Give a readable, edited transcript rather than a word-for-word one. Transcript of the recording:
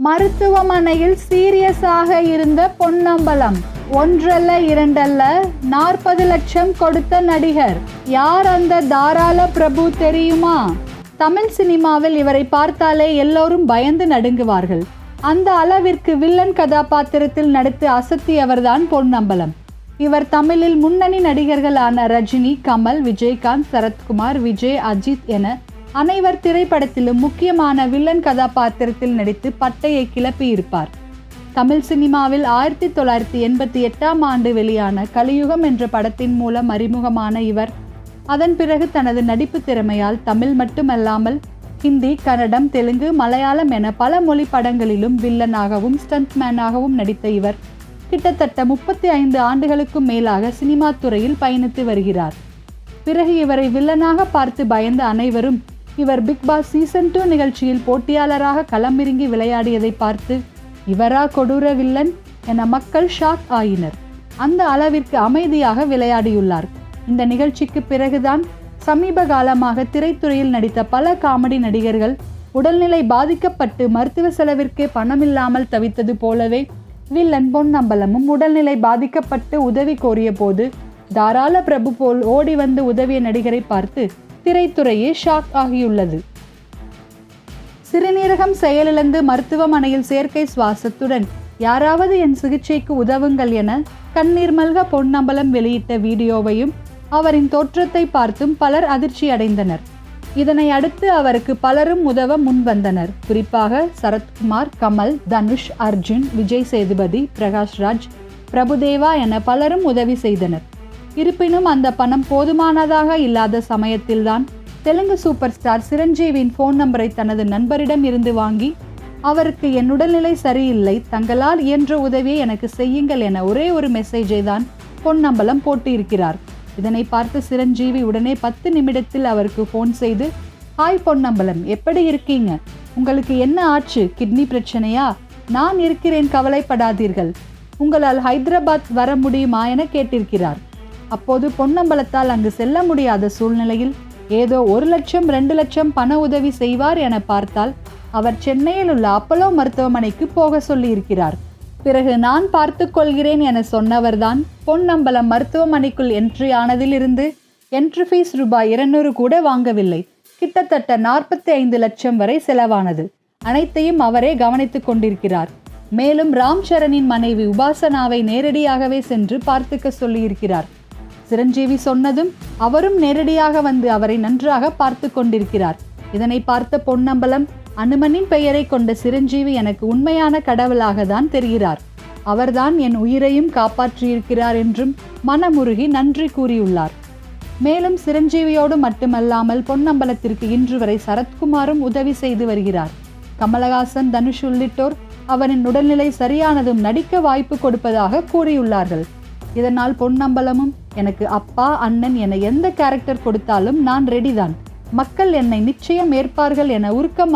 மருத்துவமனையில் சீரியஸாக இருந்த பொன்னம்பலம். ஒன்றல்ல இரண்டல்ல 40 லட்சம் கொடுத்த நடிகர். யார் அந்த தாராள பிரபு தெரியுமா? தமிழ் சினிமாவில் இவரை பார்த்தாலே எல்லோரும் பயந்து நடுங்குவார்கள். அந்த அளவிற்கு வில்லன் கதாபாத்திரத்தில் நடித்து அசத்தியவர்தான் பொன்னம்பலம். இவர் தமிழில் முன்னணி நடிகர்களான ரஜினி, கமல், விஜயகாந்த், சரத்குமார், விஜய், அஜித் என அனைவர் திரைப்படத்திலும் முக்கியமான வில்லன் கதாபாத்திரத்தில் நடித்து பட்டையை கிளப்பியிருப்பார். தமிழ் சினிமாவில் 1988ஆம் ஆண்டு வெளியான கலியுகம் என்ற படத்தின் மூலம் அறிமுகமான இவர் அதன் பிறகு தனது நடிப்பு திறமையால் தமிழ் மட்டுமல்லாமல் ஹிந்தி, கன்னடம், தெலுங்கு, மலையாளம் என பல மொழி படங்களிலும் வில்லனாகவும் ஸ்டண்ட்மேனாகவும் நடித்த இவர் கிட்டத்தட்ட 35 ஆண்டுகளுக்கும் மேலாக சினிமா துறையில் பயணித்து வருகிறார். பிறகு இவரை வில்லனாக பார்த்து பயந்த அனைவரும் இவர் பிக் பாஸ் சீசன் 2 நிகழ்ச்சியில் போட்டியாளராக களமிறங்கி விளையாடியதை பார்த்து இவரா கொடூர வில்லன் என மக்கள் ஷாக் ஆயினர். அந்த அளவிற்கு அமைதியாக விளையாடியுள்ளார். இந்த நிகழ்ச்சிக்கு பிறகுதான் சமீப காலமாக திரைத்துறையில் நடித்த பல காமெடி நடிகர்கள் உடல்நிலை பாதிக்கப்பட்டு மருத்துவ செலவிற்கே பணமில்லாமல் தவித்தது போலவே வில்லன் பொன்னம்பலமும் உடல்நிலை பாதிக்கப்பட்டு உதவி கோரிய போது தாராள பிரபு போல் ஓடி வந்து உதவிய நடிகரை பார்த்து திரைத்துறையே ஷாக் ஆகியுள்ளது. சிறுநீரகம் செயலிழந்து மருத்துவமனையில் செயற்கை சுவாசத்துடன் யாராவது என் சிகிச்சைக்கு உதவுங்கள் என கண்ணீர் மல்க பொன்னம்பலம் வெளியிட்ட வீடியோவையும் அவரின் தோற்றத்தை பார்த்தும் பலர் அதிர்ச்சி அடைந்தனர். இதனை அடுத்து அவருக்கு பலரும் உதவ முன்வந்தனர். குறிப்பாக சரத்குமார், கமல், தனுஷ், அர்ஜுன், விஜய் சேதுபதி, பிரகாஷ்ராஜ், பிரபுதேவா என பலரும் உதவி செய்தனர். இருப்பினும் அந்த பணம் போதுமானதாக இல்லாத சமயத்தில்தான் தெலுங்கு சூப்பர் ஸ்டார் சிரஞ்சீவியின் ஃபோன் நம்பரை தனது நண்பரிடம் இருந்து வாங்கி அவருக்கு என் உடல்நிலை சரியில்லை, தங்களால் இயன்ற உதவியை எனக்கு செய்யுங்கள் என ஒரே ஒரு மெசேஜை தான் பொன்னம்பலம் போட்டு இருக்கிறார். இதனை பார்த்து சிரஞ்சீவி உடனே 10 நிமிடத்தில் அவருக்கு ஃபோன் செய்து, ஹாய் பொன்னம்பலம், எப்படி இருக்கீங்க? உங்களுக்கு என்ன ஆச்சு? கிட்னி பிரச்சனையா? நான் இருக்கிறேன், கவலைப்படாதீர்கள். உங்களால் ஹைதராபாத் வர முடியுமா என கேட்டிருக்கிறார். அப்போது பொன்னம்பலத்தால் அங்கு செல்ல முடியாத சூழ்நிலையில் ஏதோ 1 லட்சம் 2 லட்சம் பண உதவி செய்வார் என பார்த்தால் அவர் சென்னையில் உள்ள அப்போலோ மருத்துவமனைக்கு போக சொல்லி இருக்கிறார். பிறகு நான் பார்த்து கொள்கிறேன் என சொன்னவர்தான் பொன்னம்பலம் மருத்துவமனைக்குள் என்ட்ரி ஆனதிலிருந்து என்ட்ரி ஃபீஸ் ரூபாய் 200 கூட வாங்கவில்லை. கிட்டத்தட்ட 45 லட்சம் வரை செலவானது. அனைத்தையும் அவரே கவனித்துக் கொண்டிருக்கிறார். மேலும் ராம் சரணின் மனைவி உபாசனாவை நேரடியாகவே சென்று பார்த்துக்க சொல்லியிருக்கிறார். சிரஞ்சீவி சொன்னதும் அவரும் நேரடியாக வந்து அவரை நன்றாக பார்த்து கொண்டிருக்கிறார். இதனை பார்த்த பொன்னம்பலம், அனுமனின் பெயரை கொண்ட சிரஞ்சீவி எனக்கு உண்மையான கடவுளாக தான் தெரிகிறார், அவர்தான் என் உயிரையும் காப்பாற்றியிருக்கிறார் என்றும் மனமுருகி நன்றி கூறியுள்ளார். மேலும் சிரஞ்சீவியோடு மட்டுமல்லாமல் பொன்னம்பலத்திற்கு இன்று வரை சரத்குமாரும் உதவி செய்து வருகிறார். கமலஹாசன், தனுஷ் உள்ளிட்டோர் அவரின் உடல்நிலை சரியானதும் நடிக்க வாய்ப்பு கொடுப்பதாக கூறியுள்ளார்கள். இதனால் பொன்னம்பலமும் எனக்கு அப்பா, அண்ணன் என எந்த கேரக்டர் கொடுத்தாலும் நான் ரெடிதான், மக்கள் என்னை நிச்சயம் ஏற்பார்கள் என உருக்கம்